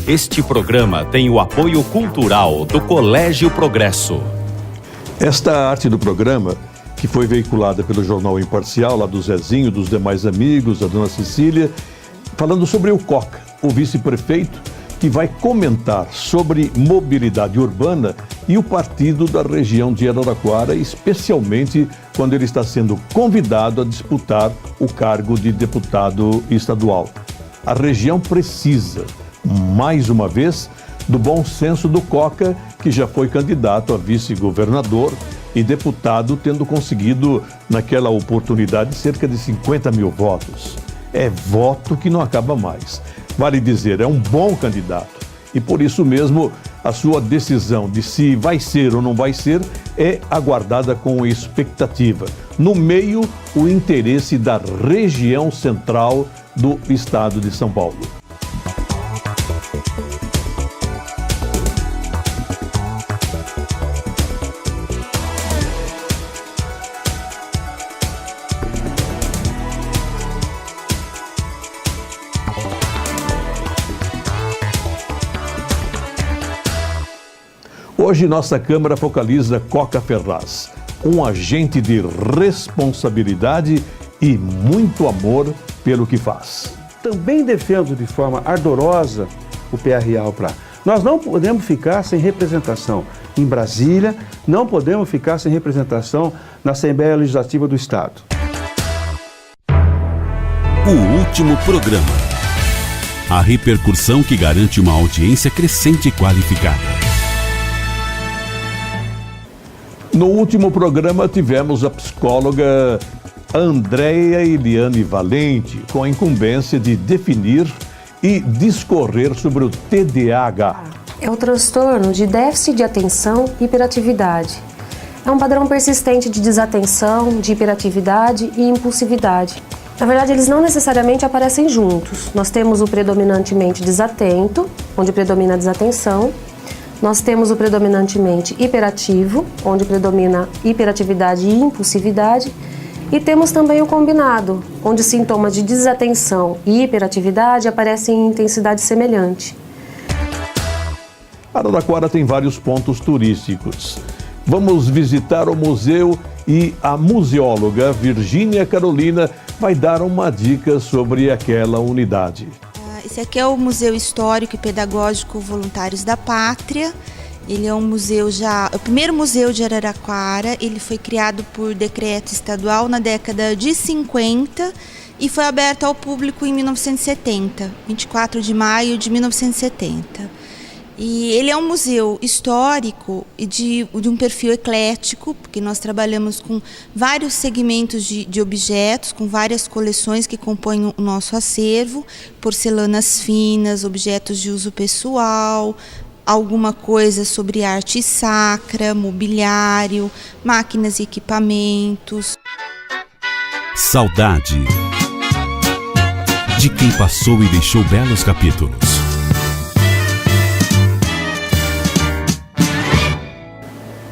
Este programa tem o apoio cultural do Colégio Progresso. Esta arte do programa, que foi veiculada pelo Jornal Imparcial, lá do Zezinho, dos demais amigos, da Dona Cecília, falando sobre o Coca, o vice-prefeito, que vai comentar sobre mobilidade urbana e o partido da região de Araraquara, especialmente quando ele está sendo convidado a disputar o cargo de deputado estadual. A região precisa, mais uma vez, do bom senso do Coca, que já foi candidato a vice-governador e deputado, tendo conseguido, naquela oportunidade, cerca de 50 mil votos. É voto que não acaba mais. Vale dizer, é um bom candidato. E por isso mesmo, a sua decisão de se vai ser ou não vai ser é aguardada com expectativa. No meio, o interesse da região central do estado de São Paulo. Hoje nossa Câmara focaliza Coca Ferraz, um agente de responsabilidade e muito amor pelo que faz. Também defendo de forma ardorosa o PRA. Nós não podemos ficar sem representação em Brasília, não podemos ficar sem representação na Assembleia Legislativa do Estado. O último programa. A repercussão que garante uma audiência crescente e qualificada. No último programa tivemos a psicóloga Andréia Eliane Valente, com a incumbência de definir e discorrer sobre o TDAH. É o transtorno de déficit de atenção e hiperatividade. É um padrão persistente de desatenção, de hiperatividade e impulsividade. Na verdade, eles não necessariamente aparecem juntos. Nós temos o predominantemente desatento, onde predomina a desatenção. Nós temos o predominantemente hiperativo, onde predomina hiperatividade e impulsividade. E temos também o combinado, onde sintomas de desatenção e hiperatividade aparecem em intensidade semelhante. Araraquara tem vários pontos turísticos. Vamos visitar o museu e a museóloga Virgínia Carolina vai dar uma dica sobre aquela unidade. Esse aqui é o Museu Histórico e Pedagógico Voluntários da Pátria. Ele é um museu o primeiro museu de Araraquara. Ele foi criado por decreto estadual na década de 50 e foi aberto ao público em 1970, 24 de maio de 1970. E ele é um museu histórico e de um perfil eclético, porque nós trabalhamos com vários segmentos de objetos, com várias coleções que compõem o nosso acervo, porcelanas finas, objetos de uso pessoal, alguma coisa sobre arte sacra, mobiliário, máquinas e equipamentos. Saudade de quem passou e deixou belos capítulos.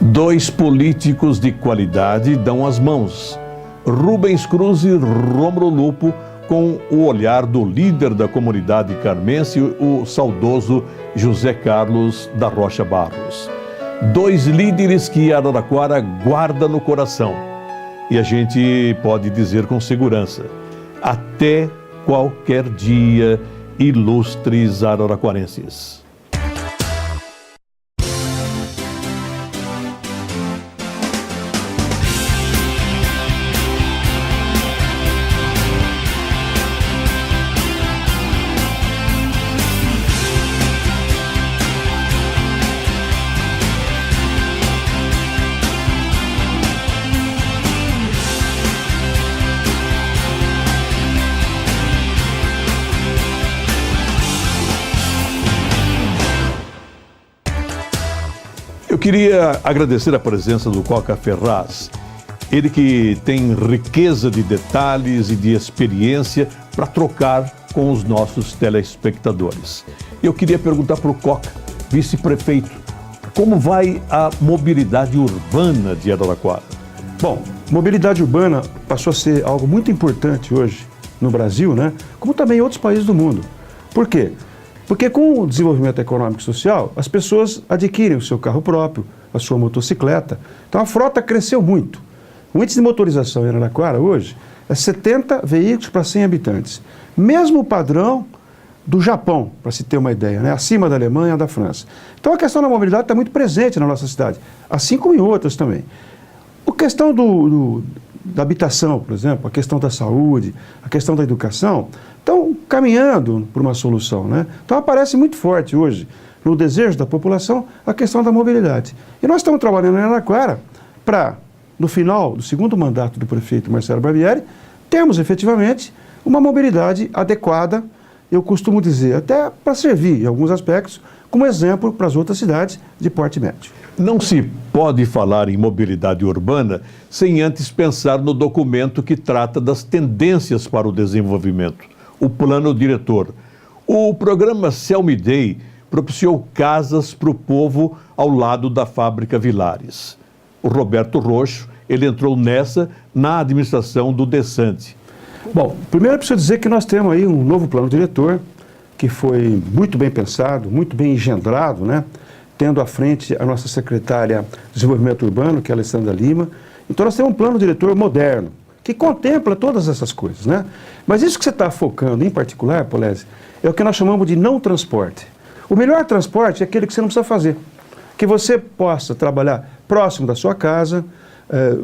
Dois políticos de qualidade dão as mãos. Rubens Cruz e Rômulo Lupo, com o olhar do líder da comunidade carmense, o saudoso José Carlos da Rocha Barros. Dois líderes que Araraquara guarda no coração. E a gente pode dizer com segurança, até qualquer dia, ilustres araraquarenses. Eu queria agradecer a presença do Coca Ferraz, ele que tem riqueza de detalhes e de experiência para trocar com os nossos telespectadores. Eu queria perguntar para o Coca, vice-prefeito, como vai a mobilidade urbana de Araraquara? Bom, mobilidade urbana passou a ser algo muito importante hoje no Brasil, né? Como também em outros países do mundo. Por quê? Porque com o desenvolvimento econômico e social, as pessoas adquirem o seu carro próprio, a sua motocicleta. Então a frota cresceu muito. O índice de motorização em Araraquara hoje é 70 veículos para 100 habitantes. Mesmo o padrão do Japão, para se ter uma ideia, né? Acima da Alemanha e da França. Então a questão da mobilidade está muito presente na nossa cidade, assim como em outras também. A questão da habitação, por exemplo, a questão da saúde, a questão da educação, estão caminhando para uma solução, né? Então aparece muito forte hoje, no desejo da população, a questão da mobilidade. E nós estamos trabalhando em Araraquara para, no final do segundo mandato do prefeito Marcelo Barbieri, termos efetivamente uma mobilidade adequada, eu costumo dizer, até para servir, em alguns aspectos, como exemplo para as outras cidades de porte médio. Não se pode falar em mobilidade urbana sem antes pensar no documento que trata das tendências para o desenvolvimento, o Plano Diretor. O programa Selmi Day propiciou casas para o povo ao lado da fábrica Vilares. O Roberto Roxo, ele entrou nessa na administração do Desante. Bom, primeiro eu preciso dizer que nós temos aí um novo plano diretor, que foi muito bem pensado, muito bem engendrado, né? Tendo à frente a nossa secretária de Desenvolvimento Urbano, que é a Alessandra Lima. Então nós temos um plano diretor moderno, que contempla todas essas coisas, né? Mas isso que você está focando, em particular, Polese, é o que nós chamamos de não transporte. O melhor transporte é aquele que você não precisa fazer. Que você possa trabalhar próximo da sua casa,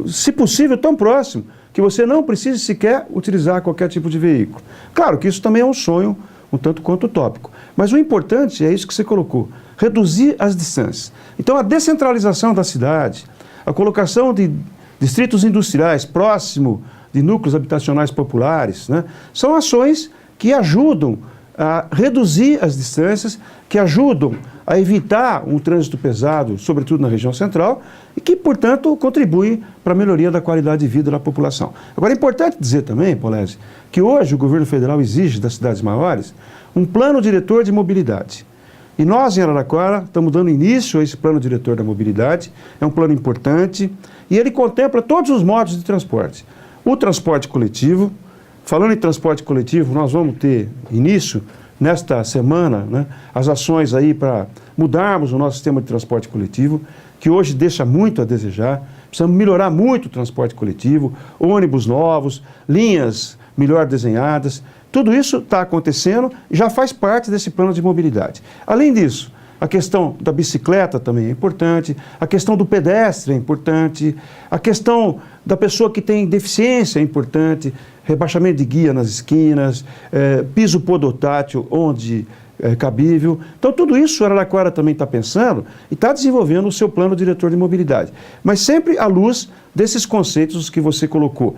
se possível tão próximo, que você não precise sequer utilizar qualquer tipo de veículo. Claro que isso também é um sonho um tanto quanto utópico. Mas o importante é isso que você colocou, reduzir as distâncias. Então a descentralização da cidade, a colocação de distritos industriais próximo de núcleos habitacionais populares, né, são ações que ajudam a reduzir as distâncias, que ajudam a evitar um trânsito pesado, sobretudo na região central, e que, portanto, contribuem para a melhoria da qualidade de vida da população. Agora, é importante dizer também, Polese, que hoje o governo federal exige das cidades maiores um plano diretor de mobilidade. E nós, em Araraquara, estamos dando início a esse plano diretor da mobilidade. É um plano importante e ele contempla todos os modos de transporte. O transporte coletivo. Falando em transporte coletivo, nós vamos ter início nesta semana, né, as ações aí para mudarmos o nosso sistema de transporte coletivo, que hoje deixa muito a desejar. Precisamos melhorar muito o transporte coletivo, ônibus novos, linhas melhor desenhadas. Tudo isso está acontecendo e já faz parte desse plano de mobilidade. Além disso, a questão da bicicleta também é importante, a questão do pedestre é importante, a questão da pessoa que tem deficiência é importante, rebaixamento de guia nas esquinas, piso podotátil onde é cabível. Então tudo isso o Araraquara também está pensando e está desenvolvendo o seu plano diretor de mobilidade. Mas sempre à luz desses conceitos que você colocou,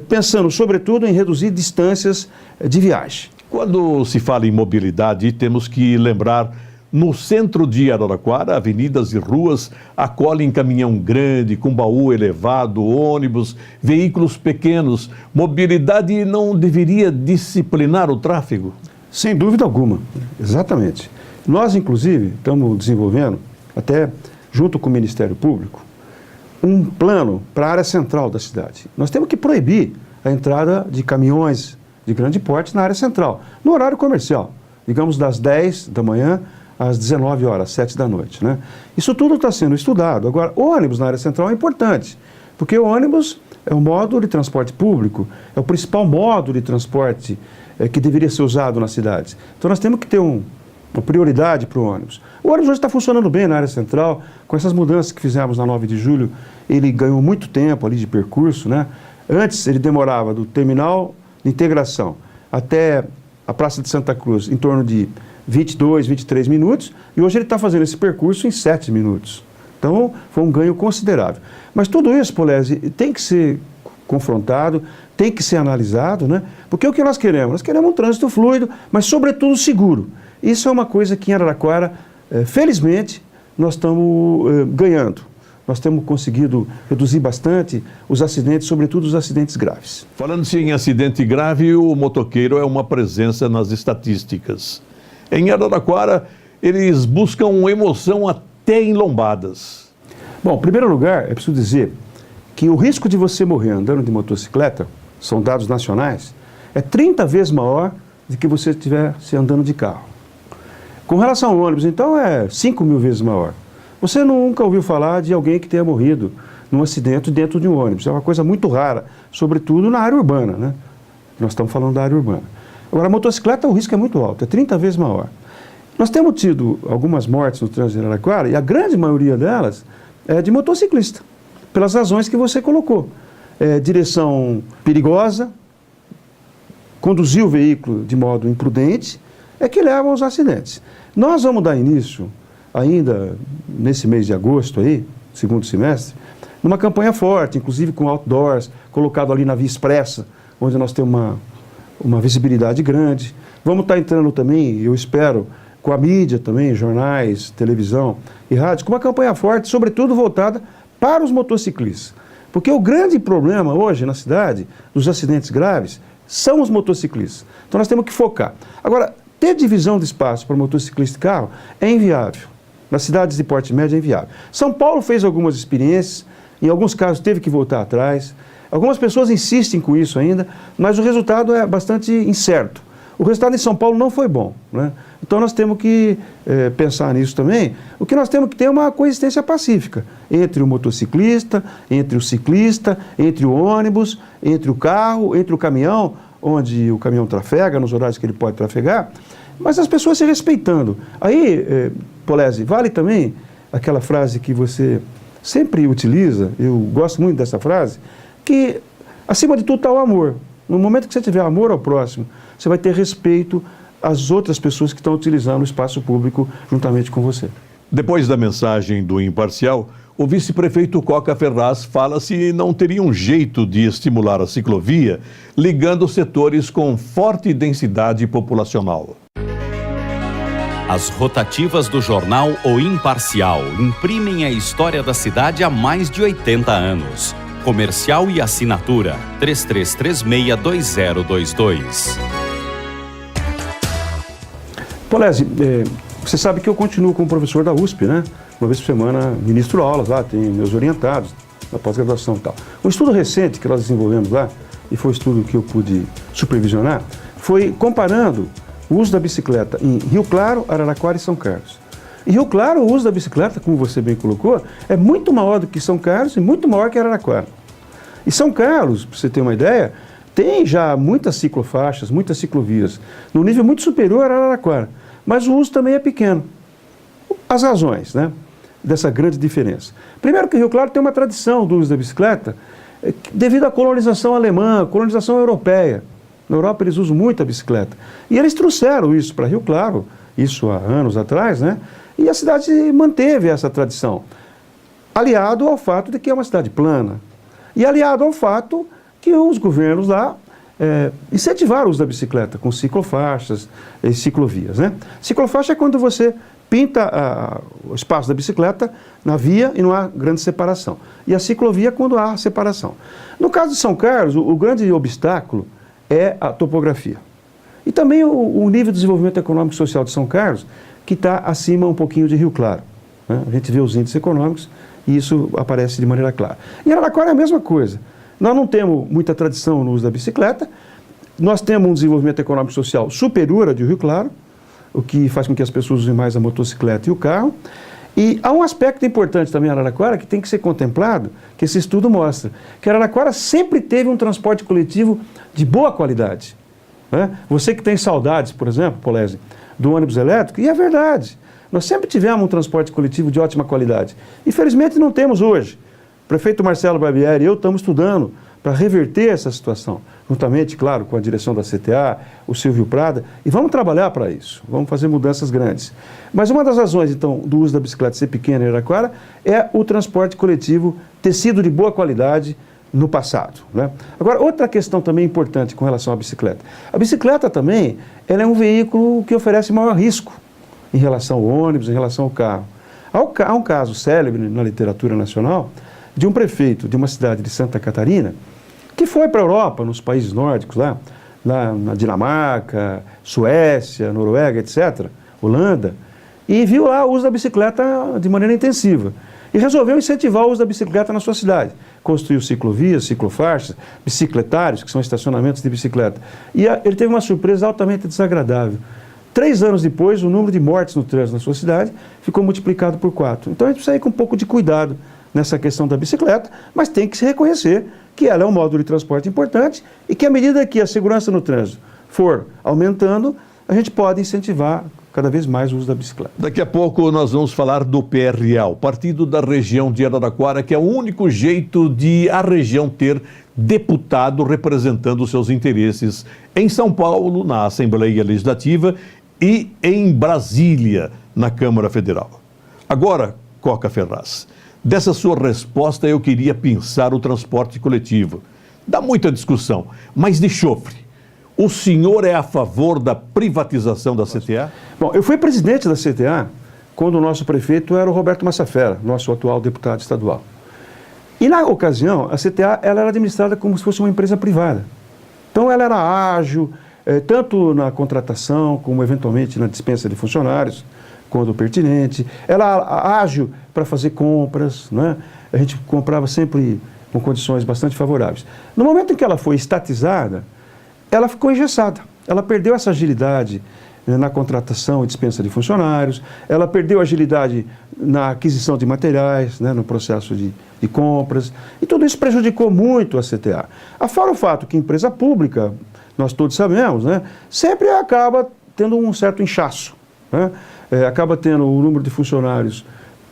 pensando sobretudo em reduzir distâncias de viagem. Quando se fala em mobilidade, temos que lembrar, no centro de Araraquara, avenidas e ruas acolhem caminhão grande, com baú elevado, ônibus, veículos pequenos. Mobilidade não deveria disciplinar o tráfego? Sem dúvida alguma, exatamente. Nós, inclusive, estamos desenvolvendo, até junto com o Ministério Público, um plano para a área central da cidade. Nós temos que proibir a entrada de caminhões de grande porte na área central, no horário comercial, digamos das 10 da manhã às 19 horas, 7 da noite, né? Isso tudo está sendo estudado. Agora, ônibus na área central é importante, porque o ônibus é um modo de transporte público, é o principal modo de transporte que deveria ser usado nas cidades. Então nós temos que ter uma prioridade para o ônibus. O ônibus hoje está funcionando bem na área central, com essas mudanças que fizemos na 9 de julho, ele ganhou muito tempo ali de percurso, né? Antes ele demorava do terminal de integração até a Praça de Santa Cruz em torno de 22, 23 minutos, e hoje ele está fazendo esse percurso em 7 minutos. Então, foi um ganho considerável. Mas tudo isso, Polese, tem que ser confrontado, tem que ser analisado, né? Porque o que nós queremos? Nós queremos um trânsito fluido, mas, sobretudo, seguro. Isso é uma coisa que em Araraquara, felizmente, nós estamos ganhando. Nós temos conseguido reduzir bastante os acidentes, sobretudo os acidentes graves. Falando-se em acidente grave, o motoqueiro é uma presença nas estatísticas. Em Araraquara, eles buscam emoção até em lombadas. Bom, em primeiro lugar, é preciso dizer que o risco de você morrer andando de motocicleta, são dados nacionais, é 30 vezes maior do que você estivesse andando de carro. Com relação ao ônibus, então, é 5.000 vezes maior. Você nunca ouviu falar de alguém que tenha morrido num acidente dentro de um ônibus. É uma coisa muito rara, sobretudo na área urbana, né? Nós estamos falando da área urbana. Agora, a motocicleta, o risco é muito alto, é 30 vezes maior. Nós temos tido algumas mortes no trânsito de Araraquara, e a grande maioria delas é de motociclista, pelas razões que você colocou. Direção perigosa, conduzir o veículo de modo imprudente, é que leva aos acidentes. Nós vamos dar início, ainda nesse mês de agosto, aí, segundo semestre, numa campanha forte, inclusive com outdoors, colocado ali na Via Expressa, onde nós temos uma visibilidade grande. Vamos estar entrando também, eu espero, com a mídia também, jornais, televisão e rádio, com uma campanha forte, sobretudo voltada para os motociclistas. Porque o grande problema hoje na cidade, dos acidentes graves, são os motociclistas. Então nós temos que focar. Agora, ter divisão de espaço para motociclista e carro é inviável. Nas cidades de porte médio é inviável. São Paulo fez algumas experiências, em alguns casos teve que voltar atrás. Algumas pessoas insistem com isso ainda, mas o resultado é bastante incerto. O resultado em São Paulo não foi bom, né? Então nós temos que pensar nisso também. O que nós temos que ter é uma coexistência pacífica entre o motociclista, entre o ciclista, entre o ônibus, entre o carro, entre o caminhão, onde o caminhão trafega, nos horários que ele pode trafegar, mas as pessoas se respeitando. Aí, Polese, vale também aquela frase que você sempre utiliza, eu gosto muito dessa frase, que acima de tudo está o amor. No momento que você tiver amor ao próximo, você vai ter respeito às outras pessoas que estão utilizando o espaço público juntamente com você. Depois da mensagem do imparcial, o vice-prefeito Coca Ferraz fala se não teria um jeito de estimular a ciclovia, ligando setores com forte densidade populacional. As rotativas do jornal O Imparcial imprimem a história da cidade há mais de 80 anos. Comercial e assinatura 33362022. Polese, você sabe que eu continuo como professor da USP, né? Uma vez por semana ministro aulas lá, tenho meus orientados na pós-graduação e tal. Um estudo recente que nós desenvolvemos lá, e foi um estudo que eu pude supervisionar, foi comparando o uso da bicicleta em Rio Claro, Araraquara e São Carlos. Em Rio Claro, o uso da bicicleta, como você bem colocou, é muito maior do que São Carlos e muito maior que Araraquara. E São Carlos, para você ter uma ideia, tem já muitas ciclofaixas, muitas ciclovias, num nível muito superior a Araraquara, mas o uso também é pequeno. As razões, né, dessa grande diferença. Primeiro que Rio Claro tem uma tradição do uso da bicicleta devido à colonização alemã, colonização europeia. Na Europa eles usam muito a bicicleta. E eles trouxeram isso para Rio Claro, isso há anos atrás, né? E a cidade manteve essa tradição, aliado ao fato de que é uma cidade plana e aliado ao fato que os governos lá incentivaram o uso da bicicleta com ciclofaixas e ciclovias, né? Ciclofaixa é quando você pinta o espaço da bicicleta na via e não há grande separação. E a ciclovia é quando há separação. No caso de São Carlos, o grande obstáculo é a topografia. E também o nível de desenvolvimento econômico e social de São Carlos, que está acima um pouquinho de Rio Claro, né? A gente vê os índices econômicos e isso aparece de maneira clara. Em Araraquara é a mesma coisa. Nós não temos muita tradição no uso da bicicleta, nós temos um desenvolvimento econômico e social superior ao de Rio Claro, o que faz com que as pessoas usem mais a motocicleta e o carro. E há um aspecto importante também em Araraquara que tem que ser contemplado, que esse estudo mostra, que Araraquara sempre teve um transporte coletivo de boa qualidade, né? Você que tem saudades, por exemplo, Polese, do ônibus elétrico, e é verdade, nós sempre tivemos um transporte coletivo de ótima qualidade. Infelizmente não temos hoje. O prefeito Marcelo Barbieri e eu estamos estudando para reverter essa situação, juntamente, claro, com a direção da CTA, o Silvio Prada, e vamos trabalhar para isso, vamos fazer mudanças grandes. Mas uma das razões, então, do uso da bicicleta ser pequena em Araraquara é o transporte coletivo ter sido de boa qualidade no passado, né? Agora, outra questão também importante com relação à bicicleta. A bicicleta também, ela é um veículo que oferece maior risco em relação ao ônibus, em relação ao carro. Há um caso célebre na literatura nacional de um prefeito de uma cidade de Santa Catarina que foi para a Europa, nos países nórdicos lá na Dinamarca, Suécia, Noruega, etc., Holanda, e viu lá o uso da bicicleta de maneira intensiva. E resolveu incentivar o uso da bicicleta na sua cidade. Construiu ciclovias, ciclofaixas, bicicletários, que são estacionamentos de bicicleta. E ele teve uma surpresa altamente desagradável. 3 anos depois, o número de mortes no trânsito na sua cidade ficou multiplicado por 4. Então a gente precisa ir com um pouco de cuidado nessa questão da bicicleta, mas tem que se reconhecer que ela é um modo de transporte importante e que à medida que a segurança no trânsito for aumentando, a gente pode incentivar cada vez mais o uso da bicicleta. Daqui a pouco nós vamos falar do PRA, o Partido da Região de Araraquara, que é o único jeito de a região ter deputado representando os seus interesses em São Paulo, na Assembleia Legislativa, e em Brasília, na Câmara Federal. Agora, Coca Ferraz, dessa sua resposta eu queria pensar o transporte coletivo. Dá muita discussão, mas de chofre. O senhor é a favor da privatização da CTA? Bom, eu fui presidente da CTA quando o nosso prefeito era o Roberto Massafera, nosso atual deputado estadual. E na ocasião, a CTA ela era administrada como se fosse uma empresa privada. Então ela era ágil, tanto na contratação como eventualmente na dispensa de funcionários, quando pertinente. Ela era ágil para fazer compras, né? A gente comprava sempre com condições bastante favoráveis. No momento em que ela foi estatizada, ela ficou engessada. Ela perdeu essa agilidade na contratação e dispensa de funcionários, ela perdeu agilidade na aquisição de materiais, né, no processo de compras, e tudo isso prejudicou muito a CTA. Afora o fato que empresa pública, nós todos sabemos, né, sempre acaba tendo um certo inchaço, né, acaba tendo o número de funcionários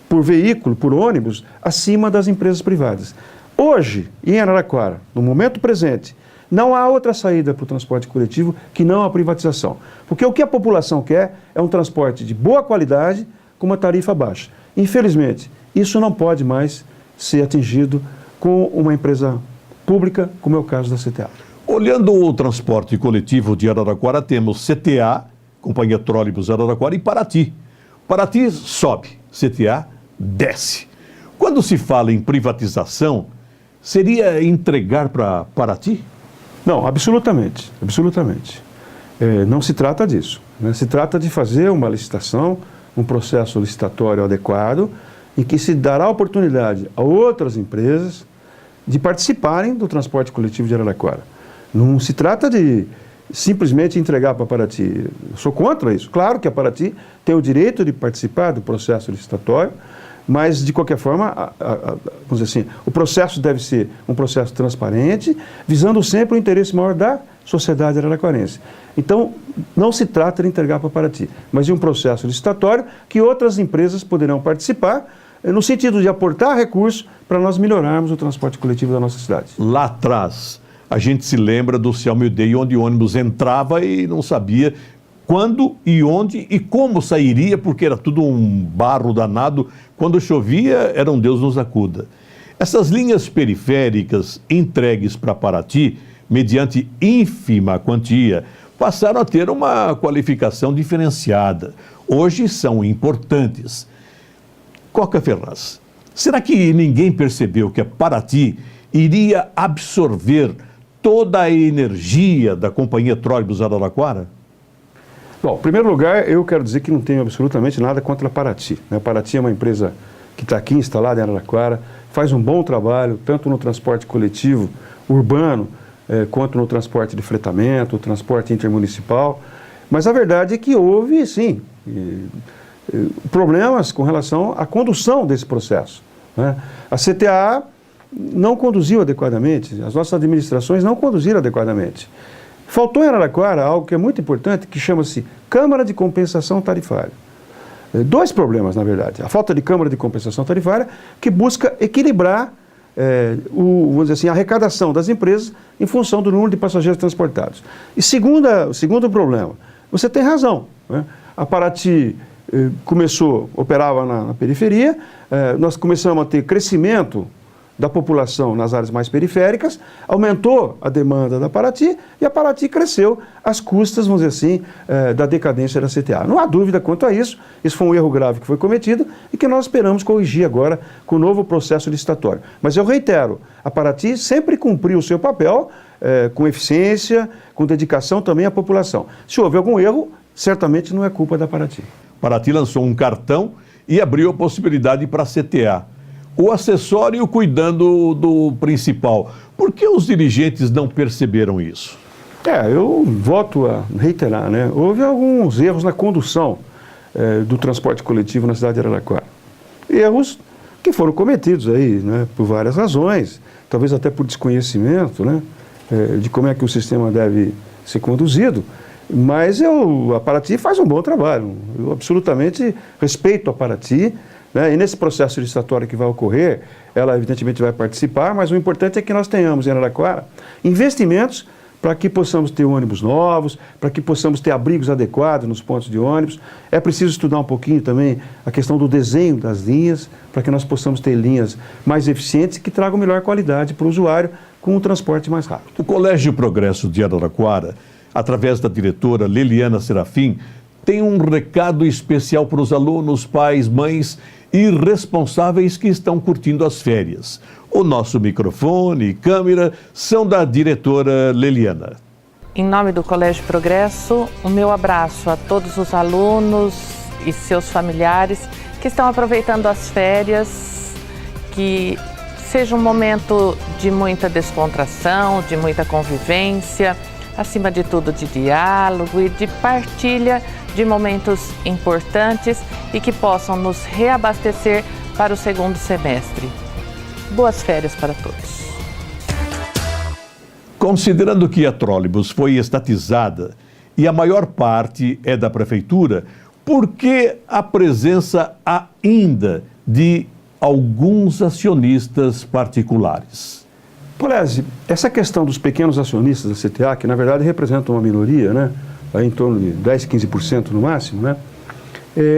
por veículo, por ônibus, acima das empresas privadas. Hoje, em Araraquara, no momento presente, não há outra saída para o transporte coletivo que não a privatização. Porque o que a população quer é um transporte de boa qualidade com uma tarifa baixa. Infelizmente, isso não pode mais ser atingido com uma empresa pública, como é o caso da CTA. Olhando o transporte coletivo de Araraquara, temos CTA, Companhia Trólebus Araraquara, e Paraty. Paraty sobe, CTA desce. Quando se fala em privatização, seria entregar para Paraty? Não, absolutamente, absolutamente. Não se trata disso, né? Se trata de fazer uma licitação, um processo licitatório adequado, em que se dará oportunidade a outras empresas de participarem do transporte coletivo de Araraquara. Não se trata de simplesmente entregar para Paraty. Eu sou contra isso. Claro que a Paraty tem o direito de participar do processo licitatório, mas, de qualquer forma, vamos dizer assim, o processo deve ser um processo transparente, visando sempre o interesse maior da sociedade araraquarense. Então, não se trata de entregar para Paraty, mas de um processo licitatório que outras empresas poderão participar, no sentido de aportar recursos para nós melhorarmos o transporte coletivo da nossa cidade. Lá atrás, a gente se lembra do Selmio Day, onde o ônibus entrava e não sabia quando e onde e como sairia, porque era tudo um barro danado. Quando chovia, era um Deus nos acuda. Essas linhas periféricas entregues para Paraty, mediante ínfima quantia, passaram a ter uma qualificação diferenciada. Hoje são importantes. Coca Ferraz, será que ninguém percebeu que a Paraty iria absorver toda a energia da Companhia Trólebus Araraquara? Bom, em primeiro lugar, eu quero dizer que não tenho absolutamente nada contra a Paraty, né? A Paraty é uma empresa que está aqui instalada em Araraquara, faz um bom trabalho, tanto no transporte coletivo urbano, quanto no transporte de fretamento, transporte intermunicipal. Mas a verdade é que houve, sim, problemas com relação à condução desse processo, né? A CTA não conduziu adequadamente, as nossas administrações não conduziram adequadamente. Faltou em Araraquara algo que é muito importante, que chama-se Câmara de Compensação Tarifária. Dois problemas, na verdade. A falta de Câmara de Compensação Tarifária, que busca equilibrar vamos dizer assim, a arrecadação das empresas em função do número de passageiros transportados. E segundo problema, você tem razão, né? A Paraty operava na periferia, nós começamos a ter crescimento da população nas áreas mais periféricas, aumentou a demanda da Paraty e a Paraty cresceu às custas, vamos dizer assim, da decadência da CTA. Não há dúvida quanto a isso, isso foi um erro grave que foi cometido e que nós esperamos corrigir agora com o novo processo licitatório. Mas eu reitero, a Paraty sempre cumpriu o seu papel com eficiência, com dedicação também à população. Se houve algum erro, certamente não é culpa da Paraty. Paraty lançou um cartão e abriu a possibilidade para a CTA. O acessório cuidando do principal. Por que os dirigentes não perceberam isso? Eu volto a reiterar, né? Houve alguns erros na condução do transporte coletivo na cidade de Araraquara. Erros que foram cometidos aí, né, por várias razões, talvez até por desconhecimento, né, de como é que o sistema deve ser conduzido, mas a Paraty faz um bom trabalho. Eu absolutamente respeito a Paraty, né, e nesse processo licitatório que vai ocorrer, ela evidentemente vai participar, mas o importante é que nós tenhamos em Araraquara investimentos para que possamos ter ônibus novos, para que possamos ter abrigos adequados nos pontos de ônibus. É preciso estudar um pouquinho também a questão do desenho das linhas, para que nós possamos ter linhas mais eficientes e que tragam melhor qualidade para o usuário com um transporte mais rápido. O Colégio Progresso de Araraquara, através da diretora Leliana Serafim, tem um recado especial para os alunos, pais, mães e responsáveis que estão curtindo as férias. O nosso microfone e câmera são da diretora Leliana. Em nome do Colégio Progresso, o meu abraço a todos os alunos e seus familiares que estão aproveitando as férias, que seja um momento de muita descontração, de muita convivência, acima de tudo de diálogo e de partilha de momentos importantes e que possam nos reabastecer para o segundo semestre. Boas férias para todos. Considerando que a trólebus foi estatizada e a maior parte é da prefeitura, por que a presença ainda de alguns acionistas particulares? Polese, essa questão dos pequenos acionistas da CTA, que na verdade representam uma minoria, né, em torno de 10, 15% no máximo, né,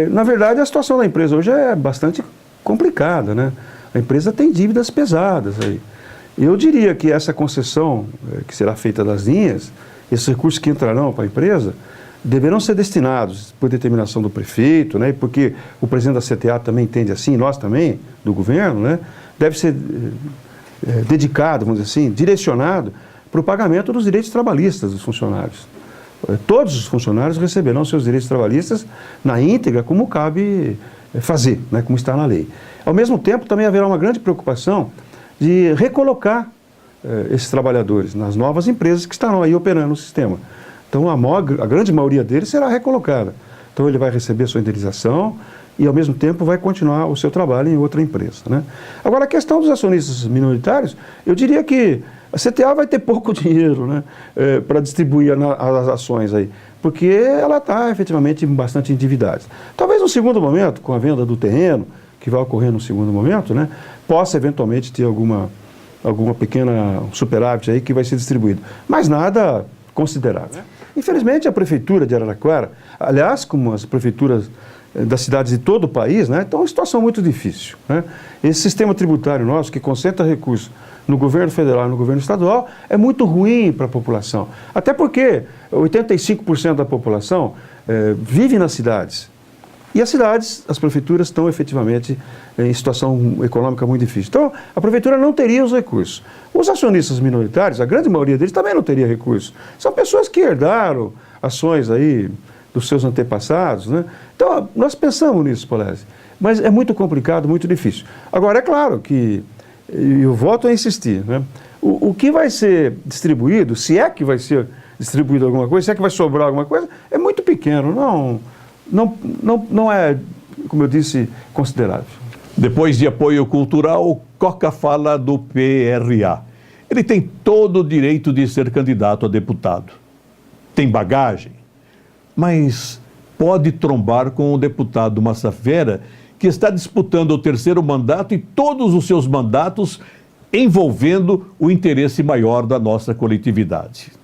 na verdade a situação da empresa hoje é bastante complicada, né? A empresa tem dívidas pesadas aí. Eu diria que essa concessão que será feita das linhas, esses recursos que entrarão para a empresa, deverão ser destinados por determinação do prefeito, né, porque o presidente da CTA também entende assim, nós também, do governo, né, deve ser dedicado, vamos dizer assim, direcionado para o pagamento dos direitos trabalhistas dos funcionários. Todos os funcionários receberão seus direitos trabalhistas na íntegra, como cabe fazer, né, como está na lei. Ao mesmo tempo, também haverá uma grande preocupação de recolocar esses trabalhadores nas novas empresas que estarão aí operando no sistema. Então, a grande maioria deles será recolocada. Então, ele vai receber sua indenização e, ao mesmo tempo, vai continuar o seu trabalho em outra empresa, né? Agora, a questão dos acionistas minoritários, eu diria que a CTA vai ter pouco dinheiro, né, para distribuir as ações aí, porque ela está efetivamente bastante endividada. Talvez no segundo momento, com a venda do terreno, que vai ocorrer no segundo momento, né, possa eventualmente ter alguma pequena superávit aí que vai ser distribuído, mas nada considerável. Infelizmente, a Prefeitura de Araraquara, aliás, como as prefeituras das cidades de todo o país, né, estão em uma situação muito difícil, né? Esse sistema tributário nosso, que concentra recursos no governo federal e no governo estadual, é muito ruim para a população. Até porque 85% da população vive nas cidades. E as cidades, as prefeituras estão efetivamente em situação econômica muito difícil. Então, a prefeitura não teria os recursos. Os acionistas minoritários, a grande maioria deles também não teria recursos. São pessoas que herdaram ações aí dos seus antepassados, né? Então, nós pensamos nisso, Polese, mas é muito complicado, muito difícil. Agora, é claro que, eu volto a insistir, né? O que vai ser distribuído, se é que vai ser distribuído alguma coisa, se é que vai sobrar alguma coisa, é muito pequeno, não é, como eu disse, considerável. Depois de apoio cultural, Coca fala do PRA. Ele tem todo o direito de ser candidato a deputado. Tem bagagem, mas pode trombar com o deputado Massafera, que está disputando o terceiro mandato e todos os seus mandatos envolvendo o interesse maior da nossa coletividade.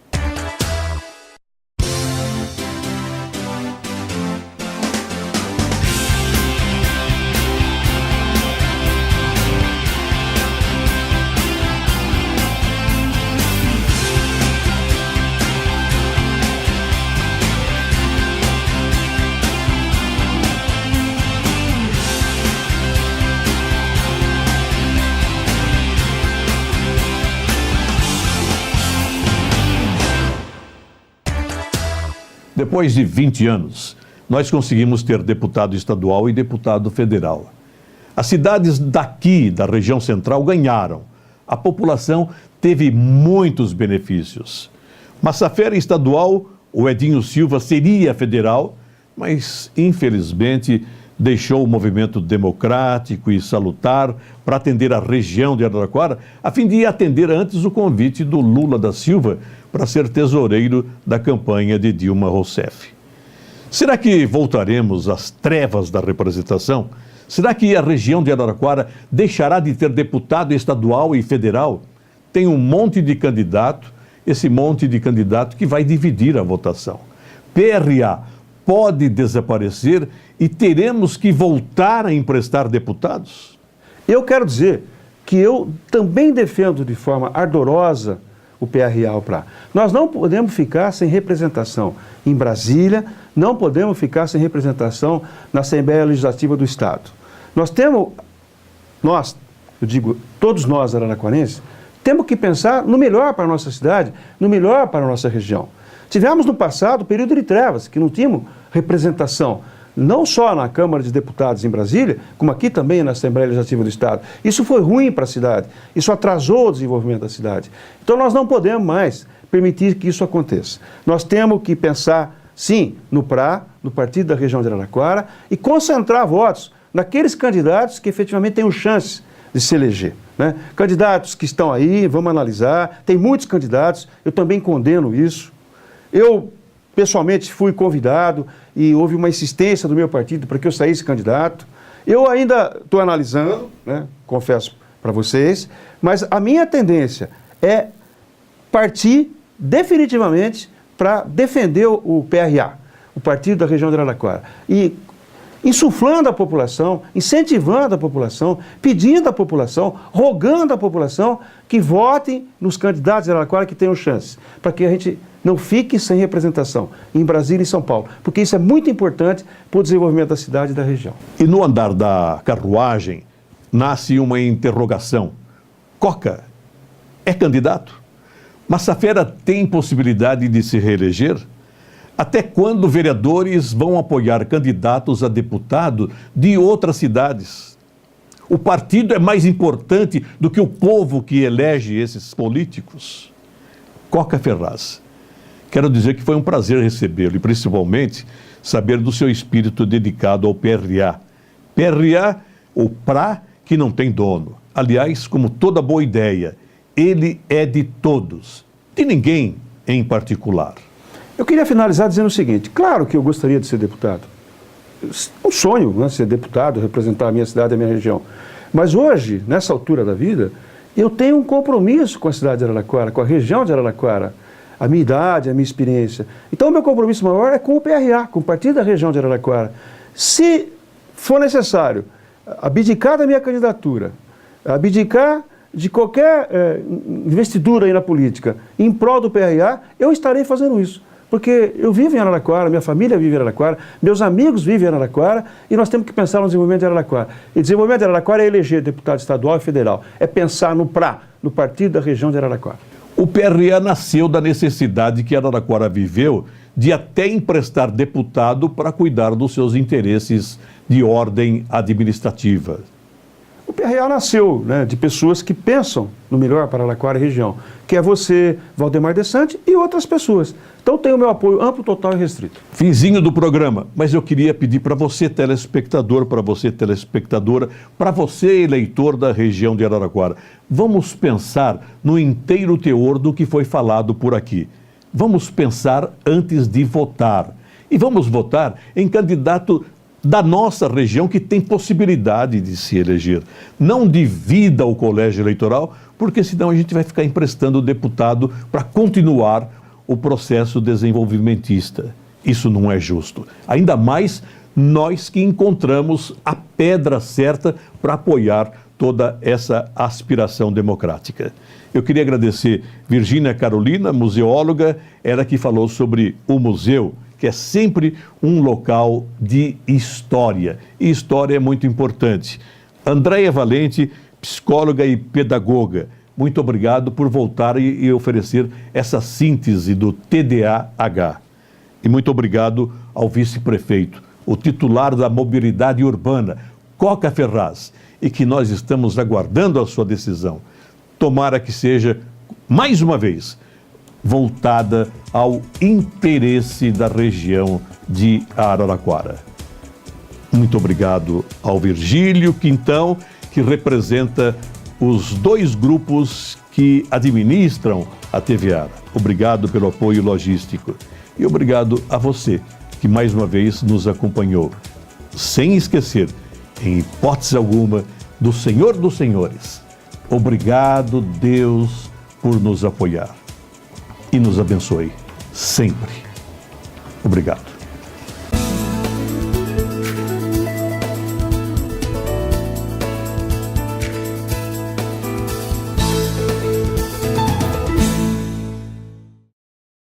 Depois de 20 anos, nós conseguimos ter deputado estadual e deputado federal. As cidades daqui, da região central, ganharam. A população teve muitos benefícios. Massafera estadual, o Edinho Silva seria federal, mas infelizmente deixou o movimento democrático e salutar para atender a região de Araraquara, a fim de atender antes o convite do Lula da Silva para ser tesoureiro da campanha de Dilma Rousseff. Será que voltaremos às trevas da representação? Será que a região de Araraquara deixará de ter deputado estadual e federal? Tem um monte de candidato, esse monte de candidato que vai dividir a votação. PRA pode desaparecer e teremos que voltar a emprestar deputados? Eu quero dizer que eu também defendo de forma ardorosa o PRA. Nós não podemos ficar sem representação em Brasília, não podemos ficar sem representação na Assembleia Legislativa do Estado. Eu digo, todos nós araraquarenses, temos que pensar no melhor para a nossa cidade, no melhor para a nossa região. Tivemos no passado o período de trevas, que não tínhamos representação, não só na Câmara de Deputados em Brasília, como aqui também na Assembleia Legislativa do Estado. Isso foi ruim para a cidade, isso atrasou o desenvolvimento da cidade. Então nós não podemos mais permitir que isso aconteça. Nós temos que pensar, sim, no PRA, no Partido da Região de Araraquara, e concentrar votos naqueles candidatos que efetivamente têm chance de se eleger. Né? Candidatos que estão aí, vamos analisar, tem muitos candidatos, eu também condeno isso. Eu, pessoalmente, fui convidado e houve uma insistência do meu partido para que eu saísse candidato. Eu ainda estou analisando, né, confesso para vocês, mas a minha tendência é partir definitivamente para defender o PRA, o Partido da Região de Araraquara, e insuflando a população, incentivando a população, pedindo à população, rogando à população que votem nos candidatos de Araraquara que tenham chance, para que a gente não fique sem representação em Brasília e São Paulo, porque isso é muito importante para o desenvolvimento da cidade e da região. E no andar da carruagem nasce uma interrogação. Coca é candidato? Massafera tem possibilidade de se reeleger? Até quando vereadores vão apoiar candidatos a deputado de outras cidades? O partido é mais importante do que o povo que elege esses políticos? Coca Ferraz, quero dizer que foi um prazer recebê-lo e principalmente saber do seu espírito dedicado ao PRA. PRA, o PRA que não tem dono. Aliás, como toda boa ideia, ele é de todos, de ninguém em particular. Eu queria finalizar dizendo o seguinte: claro que eu gostaria de ser deputado. Um sonho, né, ser deputado, representar a minha cidade e a minha região. Mas hoje, nessa altura da vida, eu tenho um compromisso com a cidade de Araraquara, com a região de Araraquara, a minha idade, a minha experiência. Então o meu compromisso maior é com o PRA, com o Partido da Região de Araraquara. Se for necessário abdicar da minha candidatura, abdicar de qualquer investidura aí na política em prol do PRA, eu estarei fazendo isso. Porque eu vivo em Araraquara, minha família vive em Araraquara, meus amigos vivem em Araraquara e nós temos que pensar no desenvolvimento de Araraquara. E desenvolvimento de Araraquara é eleger deputado estadual e federal, é pensar no PRA, no Partido da Região de Araraquara. O PRA nasceu da necessidade que Araraquara viveu de até emprestar deputado para cuidar dos seus interesses de ordem administrativa. O PRA nasceu, né, de pessoas que pensam no melhor para Araraquara e região, que é você, Valdemar Dessante e outras pessoas. Então tem o meu apoio amplo, total e restrito. Finzinho do programa, mas eu queria pedir para você, telespectador, para você, telespectadora, para você, eleitor da região de Araraquara, vamos pensar no inteiro teor do que foi falado por aqui. Vamos pensar antes de votar. E vamos votar em candidato da nossa região que tem possibilidade de se eleger. Não divida o colégio eleitoral, porque senão a gente vai ficar emprestando o deputado para continuar o processo desenvolvimentista. Isso não é justo. Ainda mais nós que encontramos a pedra certa para apoiar toda essa aspiração democrática. Eu queria agradecer Virgínia Carolina, museóloga, ela que falou sobre o museu, que é sempre um local de história. E história é muito importante. Andréia Valente, psicóloga e pedagoga, muito obrigado por voltar e oferecer essa síntese do TDAH. E muito obrigado ao vice-prefeito, o titular da mobilidade urbana, Coca Ferraz, e que nós estamos aguardando a sua decisão. Tomara que seja, mais uma vez, voltada ao interesse da região de Araraquara. Muito obrigado ao Virgílio Quintão, que representa os 2 grupos que administram a TV Ara. Obrigado pelo apoio logístico. E obrigado a você, que mais uma vez nos acompanhou. Sem esquecer, em hipótese alguma, do Senhor dos Senhores. Obrigado, Deus, por nos apoiar. E nos abençoe sempre. Obrigado.